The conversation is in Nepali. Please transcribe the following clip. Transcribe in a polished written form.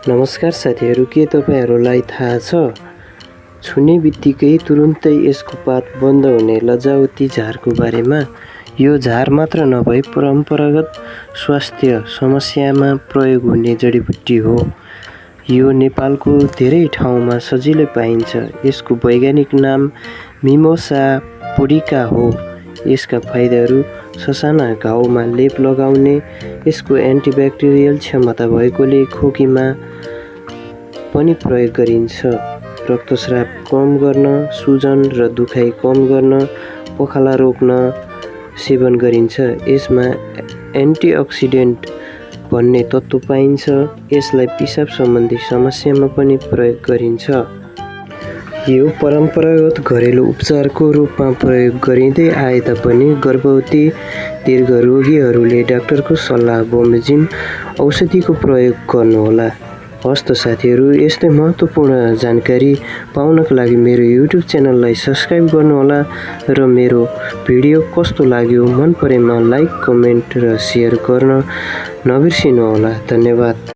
नमस्कार साथीहरू, के तपाईहरूलाई थाहा छ? छुने बित्तिकै तुरुन्तै यसको पात बन्द हुने लजावती झारको बारेमा? यो झार मात्र नभई परम्परागत स्वास्थ्य समस्यामा प्रयोग हुने जडीबुटी हो। यो नेपालको धेरै ठाउँमा सजिलै पाइन्छ। यसको वैज्ञानिक नाम मिमोसा पुडिका हो। यसका फाइदाहरू: ससाना घाउमा लेप लगाउने। यसको एन्टिब्याक्टेरियल क्षमता भएकोले खोकीमा पनि प्रयोग गरिन्छ। रक्तस्राव कम गर्न, सुजन र दुखाइ कम गर्न, पखाला रोक्न सेवन गरिन्छ। यसमा एन्टिअक्सिडेन्ट भन्ने तत्त्व पाइन्छ। यसलाई पिसाब सम्बन्धी समस्यामा पनि प्रयोग गरिन्छ। यो परम्परागत घरेलु उपचारको रूपमा प्रयोग गरिँदै आए तापनि गर्भवती दीर्घरोगीहरूले डाक्टरको सल्लाह बमोजिम औषधिको प्रयोग गर्नुहोला। हस्त साथीहरू, यस्तै महत्त्वपूर्ण जानकारी पाउनका लागि मेरो युट्युब च्यानललाई सब्स्क्राइब गर्नुहोला र मेरो भिडियो कस्तो लाग्यो मन परेमा लाइक, कमेन्ट र सेयर गर्न नबिर्सिनुहोला। धन्यवाद।